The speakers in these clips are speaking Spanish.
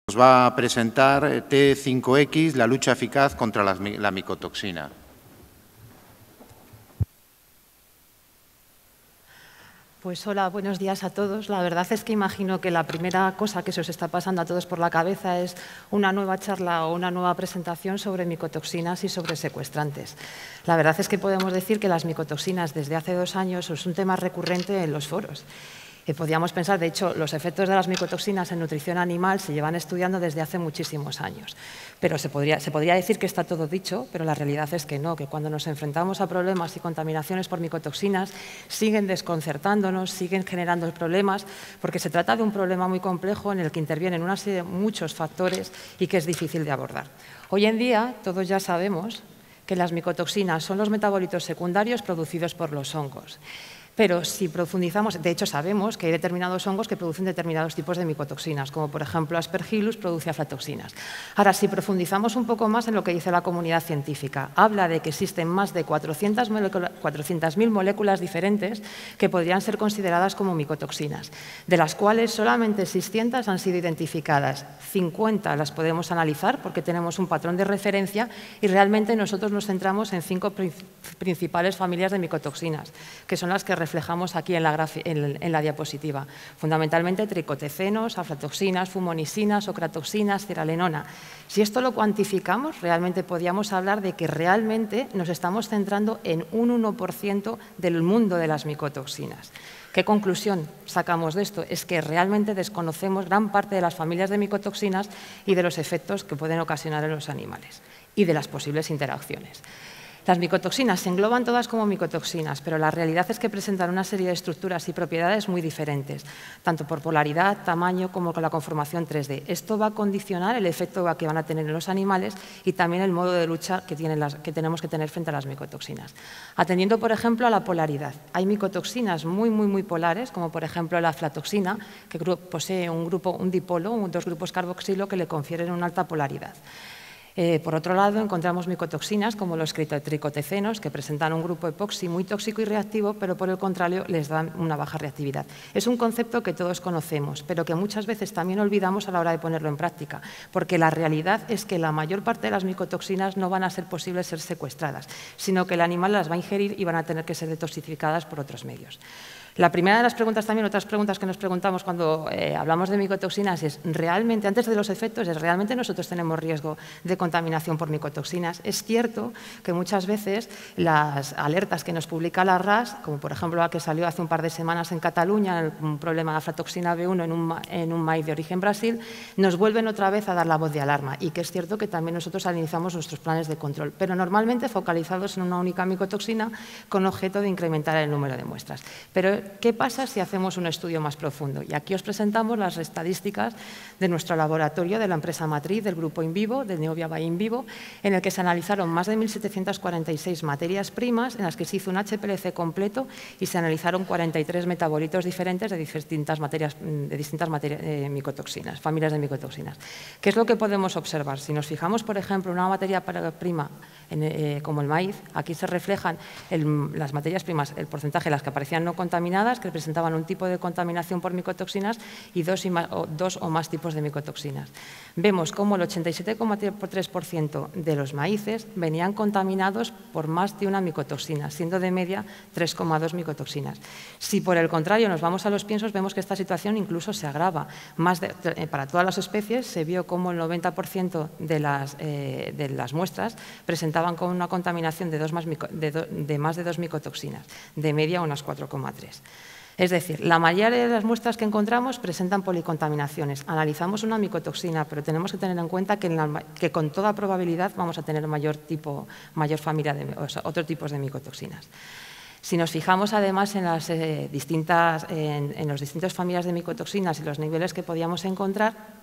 Nos va a presentar T5X, la lucha eficaz contra la micotoxina. Pues hola, buenos días a todos. La verdad es que imagino que la primera cosa que se os está pasando a todos por la cabeza es una nueva charla o una nueva presentación sobre micotoxinas y sobre secuestrantes. La verdad es que podemos decir que las micotoxinas desde hace 2 años es un tema recurrente en los foros. Podríamos pensar, de hecho, los efectos de las micotoxinas en nutrición animal se llevan estudiando desde hace muchísimos años. Pero se podría decir que está todo dicho, pero la realidad es que no, que cuando nos enfrentamos a problemas y contaminaciones por micotoxinas siguen desconcertándonos, siguen generando problemas, porque se trata de un problema muy complejo en el que intervienen una serie de muchos factores y que es difícil de abordar. Hoy en día todos ya sabemos que las micotoxinas son los metabolitos secundarios producidos por los hongos. Pero si profundizamos, de hecho sabemos que hay determinados hongos que producen determinados tipos de micotoxinas, como por ejemplo Aspergillus produce aflatoxinas. Ahora, si profundizamos un poco más en lo que dice la comunidad científica, habla de que existen más de 400.000 moléculas diferentes que podrían ser consideradas como micotoxinas, de las cuales solamente 600 han sido identificadas. 50 las podemos analizar porque tenemos un patrón de referencia y realmente nosotros nos centramos en 5 principales familias de micotoxinas, que son las que reflejamos aquí en la diapositiva. Fundamentalmente tricotecenos, aflatoxinas, fumonisinas, ocratoxinas, ceralenona. Si esto lo cuantificamos, realmente podríamos hablar de que realmente nos estamos centrando en un 1% del mundo de las micotoxinas. ¿Qué conclusión sacamos de esto? Es que realmente desconocemos gran parte de las familias de micotoxinas y de los efectos que pueden ocasionar en los animales y de las posibles interacciones. Las micotoxinas se engloban todas como micotoxinas, pero la realidad es que presentan una serie de estructuras y propiedades muy diferentes, tanto por polaridad, tamaño, como con la conformación 3D. Esto va a condicionar el efecto que van a tener en los animales y también el modo de lucha que tenemos que tener frente a las micotoxinas. Atendiendo, por ejemplo, a la polaridad. Hay micotoxinas muy polares, como por ejemplo la aflatoxina, que posee un dipolo, 2 grupos carboxilo que le confieren una alta polaridad. Por otro lado, encontramos micotoxinas como los tricotecenos, que presentan un grupo epoxi muy tóxico y reactivo, pero por el contrario les dan una baja reactividad. Es un concepto que todos conocemos, pero que muchas veces también olvidamos a la hora de ponerlo en práctica, porque la realidad es que la mayor parte de las micotoxinas no van a ser posibles ser secuestradas, sino que el animal las va a ingerir y van a tener que ser detoxificadas por otros medios. La primera de las preguntas también, otras preguntas que nos preguntamos cuando hablamos de micotoxinas es, ¿realmente, antes de los efectos, ¿realmente nosotros tenemos riesgo de contaminación por micotoxinas? Es cierto que muchas veces las alertas que nos publica la RAS, como por ejemplo la que salió hace un par de semanas en Cataluña, un problema de aflatoxina B1 en un maíz de origen Brasil, nos vuelven otra vez a dar la voz de alarma y que es cierto que también nosotros analizamos nuestros planes de control, pero normalmente focalizados en una única micotoxina con objeto de incrementar el número de muestras. Pero ¿qué pasa si hacemos un estudio más profundo? Y aquí os presentamos las estadísticas de nuestro laboratorio, de la empresa matriz del grupo InVivo, de Neovia by InVivo, en el que se analizaron más de 1.746 materias primas, en las que se hizo un HPLC completo y se analizaron 43 metabolitos diferentes de distintas micotoxinas, familias de micotoxinas. ¿Qué es lo que podemos observar? Si nos fijamos, por ejemplo, en una materia prima como el maíz, aquí se reflejan las materias primas, el porcentaje de las que aparecían no contaminadas, que representaban un tipo de contaminación por micotoxinas y 2 o más tipos de micotoxinas. Vemos cómo el 87,3% de los maíces venían contaminados por más de una micotoxina, siendo de media 3,2 micotoxinas. Si por el contrario nos vamos a los piensos, vemos que esta situación incluso se agrava. Para todas las especies se vio cómo el 90% de las muestras presentaban con una contaminación de más de 2 micotoxinas, de media unas 4,3. Es decir, la mayoría de las muestras que encontramos presentan policontaminaciones. Analizamos una micotoxina, pero tenemos que tener en cuenta que con toda probabilidad vamos a tener otros tipos de micotoxinas. Si nos fijamos además en las distintas familias de micotoxinas y los niveles que podíamos encontrar,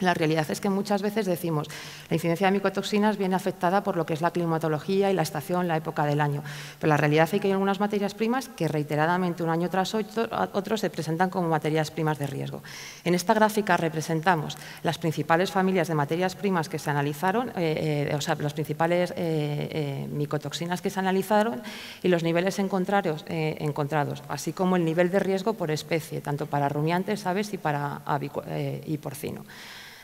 la realidad es que muchas veces decimos la incidencia de micotoxinas viene afectada por lo que es la climatología y la estación, la época del año. Pero la realidad es que hay algunas materias primas que reiteradamente un año tras otro se presentan como materias primas de riesgo. En esta gráfica representamos las principales familias de materias primas que se analizaron, las principales micotoxinas que se analizaron y los niveles encontrados, así como el nivel de riesgo por especie, tanto para rumiantes, aves y porcino.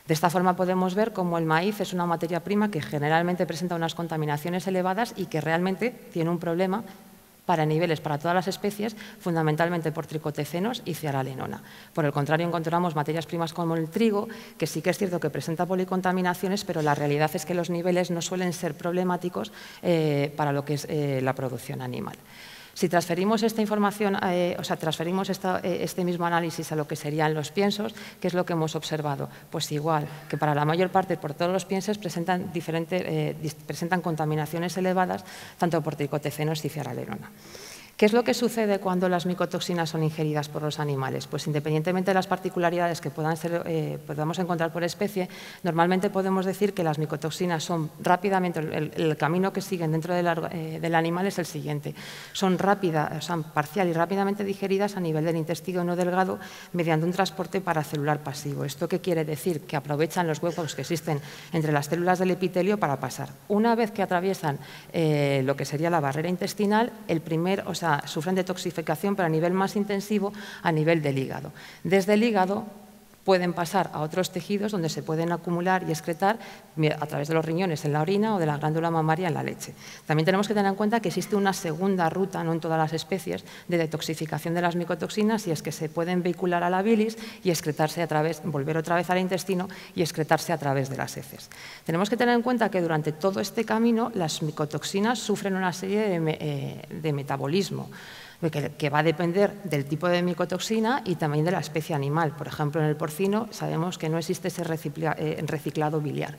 De esta forma podemos ver cómo el maíz es una materia prima que generalmente presenta unas contaminaciones elevadas y que realmente tiene un problema para niveles para todas las especies, fundamentalmente por tricotecenos y cearalenona. Por el contrario, encontramos materias primas como el trigo, que sí que es cierto que presenta policontaminaciones, pero la realidad es que los niveles no suelen ser problemáticos para lo que es la producción animal. Si transferimos esta información, transferimos este mismo análisis a lo que serían los piensos, ¿qué es lo que hemos observado? Pues igual, que para la mayor parte, por todos los piensos, presentan contaminaciones elevadas, tanto por tricotecenos y cearalenona. ¿Qué es lo que sucede cuando las micotoxinas son ingeridas por los animales? Pues independientemente de las particularidades que podamos encontrar por especie, normalmente podemos decir que las micotoxinas son rápidamente, el camino que siguen dentro del animal es el siguiente. Son parcial y rápidamente digeridas a nivel del intestino no delgado mediante un transporte paracelular pasivo. ¿Esto qué quiere decir? Que aprovechan los huecos que existen entre las células del epitelio para pasar. Una vez que atraviesan lo que sería la barrera intestinal, sufren detoxificación, pero a nivel más intensivo, a nivel del hígado. Desde el hígado pueden pasar a otros tejidos donde se pueden acumular y excretar a través de los riñones en la orina o de la glándula mamaria en la leche. También tenemos que tener en cuenta que existe una segunda ruta, no en todas las especies, de detoxificación de las micotoxinas, y es que se pueden vehicular a la bilis y excretarse volver otra vez al intestino y excretarse a través de las heces. Tenemos que tener en cuenta que durante todo este camino las micotoxinas sufren una serie de metabolismo, que va a depender del tipo de micotoxina y también de la especie animal. Por ejemplo, en el porcino sabemos que no existe ese reciclado biliar.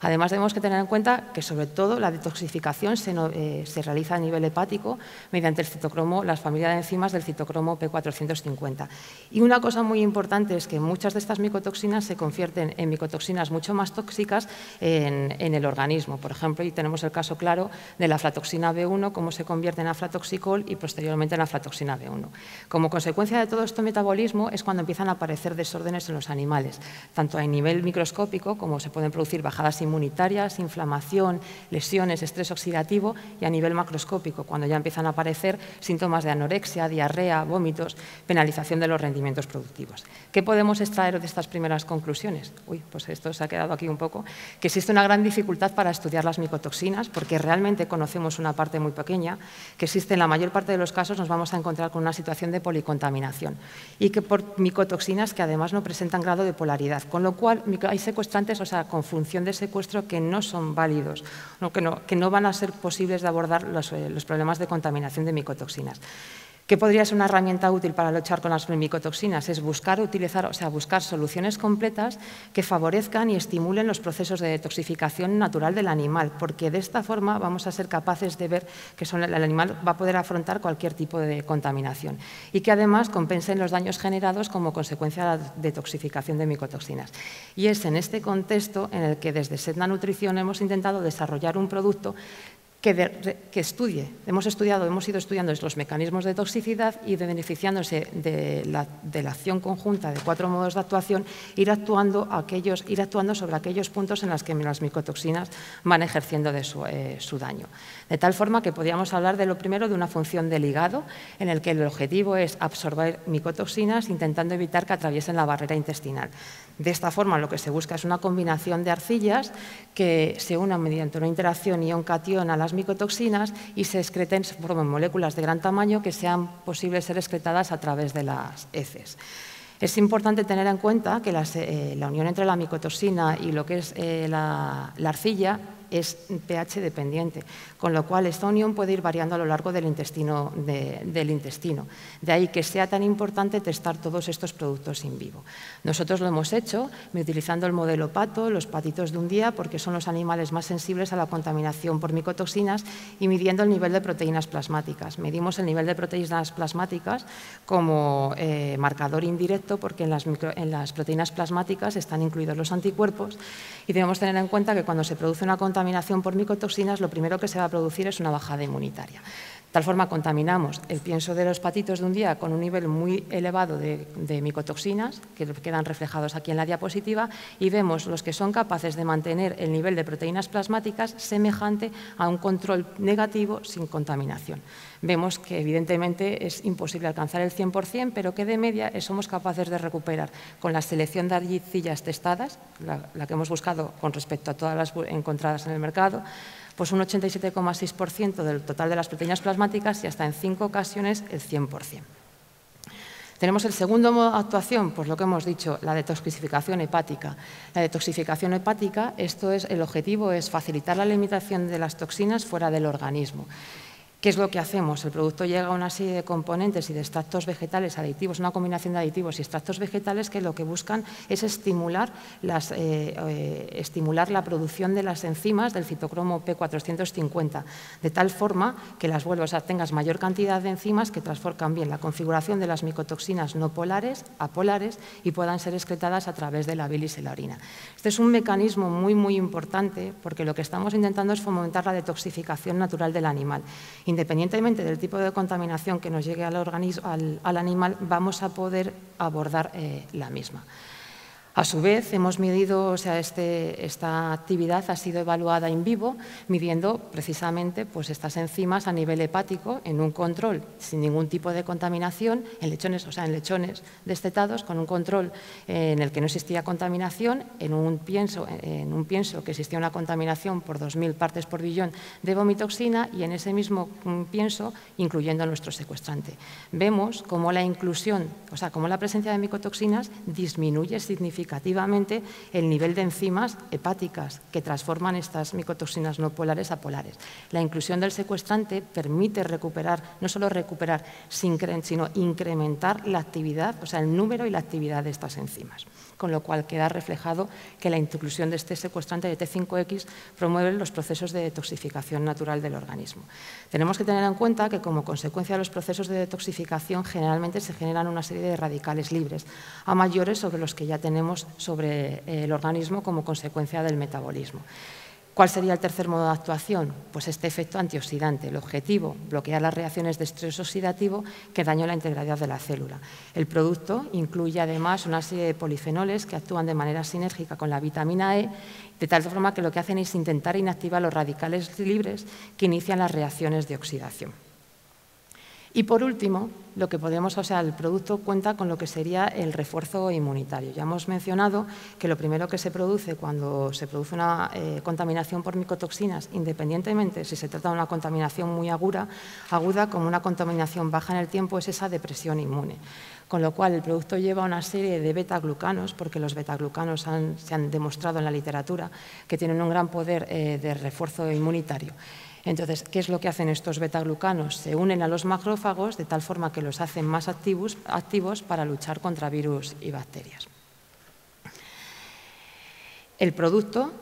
Además, tenemos que tener en cuenta que, sobre todo, la detoxificación se realiza a nivel hepático mediante el citocromo, la familia de enzimas del citocromo P450. Y una cosa muy importante es que muchas de estas micotoxinas se convierten en micotoxinas mucho más tóxicas en el organismo. Por ejemplo, y tenemos el caso claro de la aflatoxina B1, cómo se convierte en aflatoxicol y posteriormente en aflatoxina B1. Como consecuencia de todo este metabolismo es cuando empiezan a aparecer desórdenes en los animales, tanto a nivel microscópico, como se pueden producir bajadas inmunitarias, inflamación, lesiones, estrés oxidativo, y a nivel macroscópico, cuando ya empiezan a aparecer síntomas de anorexia, diarrea, vómitos, penalización de los rendimientos productivos. ¿Qué podemos extraer de estas primeras conclusiones? Pues esto se ha quedado aquí un poco, que existe una gran dificultad para estudiar las micotoxinas, porque realmente conocemos una parte muy pequeña, que existe en la mayor parte de los casos nos vamos a encontrar con una situación de policontaminación, y que por micotoxinas que además no presentan grado de polaridad, con lo cual hay secuestrantes, con función de secuestro, que no son válidos, que no van a ser posibles de abordar los problemas de contaminación de micotoxinas. ¿Qué podría ser una herramienta útil para luchar con las micotoxinas? Es buscar soluciones completas que favorezcan y estimulen los procesos de detoxificación natural del animal, porque de esta forma vamos a ser capaces de ver que el animal va a poder afrontar cualquier tipo de contaminación y que además compensen los daños generados como consecuencia de la detoxificación de micotoxinas. Y es en este contexto en el que desde Sedna Nutrición hemos intentado desarrollar un producto que estudie. Hemos ido estudiando los mecanismos de toxicidad y beneficiándose de la acción conjunta de 4 modos de actuación, ir actuando sobre aquellos puntos en los que las micotoxinas van ejerciendo su daño. De tal forma que podríamos hablar de lo primero de una función del hígado, en el que el objetivo es absorber micotoxinas intentando evitar que atraviesen la barrera intestinal. De esta forma, lo que se busca es una combinación de arcillas que se unan mediante una interacción ion-catión a las micotoxinas y se excreten, se formen moléculas de gran tamaño que sean posibles ser excretadas a través de las heces. Es importante tener en cuenta que la unión entre la micotoxina y lo que es la arcilla es pH dependiente, con lo cual esta unión puede ir variando a lo largo del intestino. De ahí que sea tan importante testar todos estos productos in vivo. Nosotros lo hemos hecho utilizando el modelo pato, los patitos de un día, porque son los animales más sensibles a la contaminación por micotoxinas, y midiendo el nivel de proteínas plasmáticas. Medimos el nivel de proteínas plasmáticas como marcador indirecto, porque en las proteínas plasmáticas están incluidos los anticuerpos, y debemos tener en cuenta que cuando se produce una contaminación por micotoxinas, lo primero que se va a producir es una bajada inmunitaria. De tal forma, contaminamos el pienso de los patitos de un día con un nivel muy elevado de micotoxinas, que quedan reflejados aquí en la diapositiva, y vemos los que son capaces de mantener el nivel de proteínas plasmáticas semejante a un control negativo sin contaminación. vemos que evidentemente es imposible alcanzar el 100%, pero que de media somos capaces de recuperar con la selección de arcillas testadas, la que hemos buscado con respecto a todas las encontradas en el mercado, pues un 87,6% del total de las proteínas plasmáticas y hasta en 5 ocasiones el 100%. Tenemos el segundo modo de actuación, pues lo que hemos dicho, la detoxificación hepática. La detoxificación hepática, el objetivo es facilitar la eliminación de las toxinas fuera del organismo. ¿Qué es lo que hacemos? El producto llega a una serie de componentes y de extractos vegetales aditivos, una combinación de aditivos y extractos vegetales que lo que buscan es estimular la producción de las enzimas del citocromo P450, de tal forma que tengas mayor cantidad de enzimas que cambien la configuración de las micotoxinas no polares a polares y puedan ser excretadas a través de la bilis y la orina. Este es un mecanismo muy, muy importante porque lo que estamos intentando es fomentar la detoxificación natural del animal. Independientemente del tipo de contaminación que nos llegue al animal, vamos a poder abordar la misma. A su vez, hemos medido, esta actividad ha sido evaluada in vivo, midiendo precisamente pues, estas enzimas a nivel hepático en un control sin ningún tipo de contaminación, en lechones destetados, con un control en el que no existía contaminación, en un pienso que existía una contaminación por 2.000 partes por billón de vomitoxina y en ese mismo pienso incluyendo nuestro secuestrante. Vemos cómo cómo la presencia de micotoxinas disminuye significativamente el nivel de enzimas hepáticas que transforman estas micotoxinas no polares a polares. La inclusión del secuestrante permite no solo recuperar, sino incrementar la actividad, el número y la actividad de estas enzimas. Con lo cual queda reflejado que la inclusión de este secuestrante de T5X promueve los procesos de detoxificación natural del organismo. Tenemos que tener en cuenta que como consecuencia de los procesos de detoxificación generalmente se generan una serie de radicales libres a mayores sobre los que ya tenemos sobre el organismo como consecuencia del metabolismo. ¿Cuál sería el tercer modo de actuación? Pues este efecto antioxidante. El objetivo, bloquear las reacciones de estrés oxidativo que dañan la integridad de la célula. El producto incluye además una serie de polifenoles que actúan de manera sinérgica con la vitamina E, de tal forma que lo que hacen es intentar inactivar los radicales libres que inician las reacciones de oxidación. Y por último, el producto cuenta con lo que sería el refuerzo inmunitario. Ya hemos mencionado que lo primero que se produce cuando se produce una contaminación por micotoxinas, independientemente si se trata de una contaminación muy aguda como una contaminación baja en el tiempo, es esa depresión inmune. Con lo cual, el producto lleva una serie de betaglucanos, porque los betaglucanos se han demostrado en la literatura que tienen un gran poder de refuerzo inmunitario. Entonces, ¿qué es lo que hacen estos betaglucanos? Se unen a los macrófagos de tal forma que los hacen más activos para luchar contra virus y bacterias. El producto,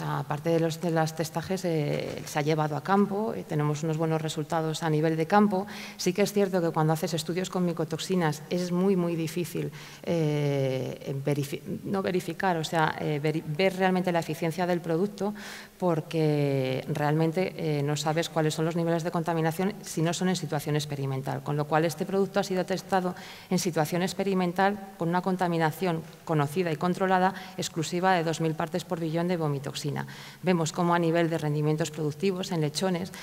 aparte de los testajes, se ha llevado a campo, tenemos unos buenos resultados a nivel de campo. Sí que es cierto que cuando haces estudios con micotoxinas es muy, muy difícil ver realmente la eficiencia del producto porque realmente no sabes cuáles son los niveles de contaminación si no son en situación experimental. Con lo cual, este producto ha sido testado en situación experimental con una contaminación conocida y controlada exclusiva de 2.000 partes por billón de vomitoxina. Vemos cómo a nivel de rendimientos productivos en lechones,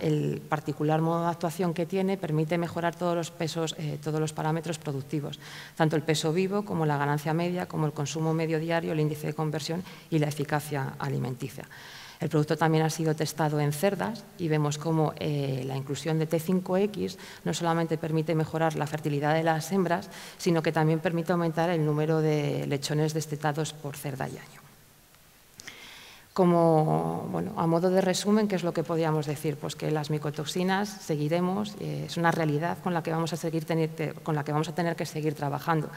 el particular modo de actuación que tiene permite mejorar todos los pesos, todos los parámetros productivos, tanto el peso vivo como la ganancia media, como el consumo medio diario, el índice de conversión y la eficacia alimenticia. El producto también ha sido testado en cerdas y vemos cómo la inclusión de T5X no solamente permite mejorar la fertilidad de las hembras, sino que también permite aumentar el número de lechones destetados por cerda y año. A modo de resumen, ¿qué es lo que podríamos decir? Pues que las micotoxinas seguiremos, es una realidad con la que vamos a tener que seguir trabajando.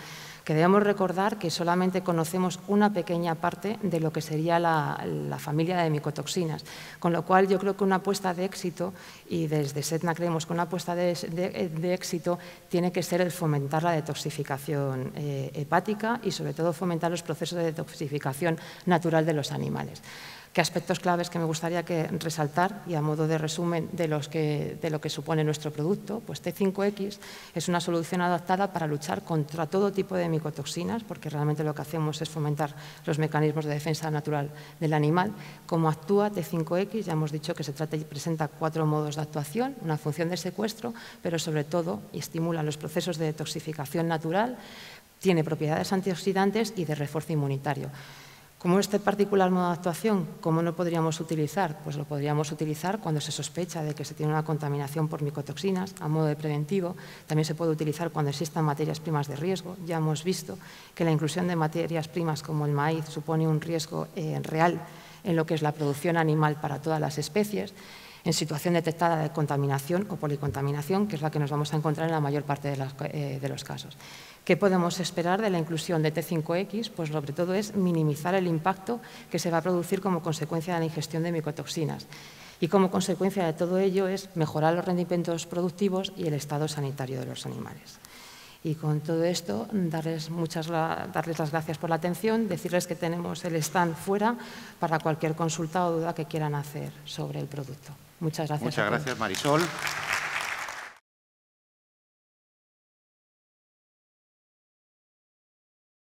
Que debemos recordar que solamente conocemos una pequeña parte de lo que sería la familia de micotoxinas, con lo cual yo creo que una apuesta de éxito, y desde SEDNA creemos que una apuesta de éxito tiene que ser el fomentar la detoxificación hepática y sobre todo fomentar los procesos de detoxificación natural de los animales. ¿Qué aspectos claves que me gustaría resaltar y a modo de resumen de lo que supone nuestro producto? Pues T5X es una solución adaptada para luchar contra todo tipo de micotoxinas, porque realmente lo que hacemos es fomentar los mecanismos de defensa natural del animal. ¿Cómo actúa T5X? Ya hemos dicho que se trata y presenta 4 modos de actuación, una función de secuestro, pero sobre todo estimula los procesos de detoxificación natural, tiene propiedades antioxidantes y de refuerzo inmunitario. ¿Cómo este particular modo de actuación, cómo lo podríamos utilizar? Pues lo podríamos utilizar cuando se sospecha de que se tiene una contaminación por micotoxinas a modo de preventivo. También se puede utilizar cuando existan materias primas de riesgo. Ya hemos visto que la inclusión de materias primas como el maíz supone un riesgo real en lo que es la producción animal para todas las especies, en situación detectada de contaminación o policontaminación, que es la que nos vamos a encontrar en la mayor parte de los casos. ¿Qué podemos esperar de la inclusión de T5X? Pues sobre todo es minimizar el impacto que se va a producir como consecuencia de la ingestión de micotoxinas. Y como consecuencia de todo ello es mejorar los rendimientos productivos y el estado sanitario de los animales. Y con todo esto, darles las gracias por la atención, decirles que tenemos el stand fuera para cualquier consulta o duda que quieran hacer sobre el producto. Muchas gracias. Muchas gracias, Marisol.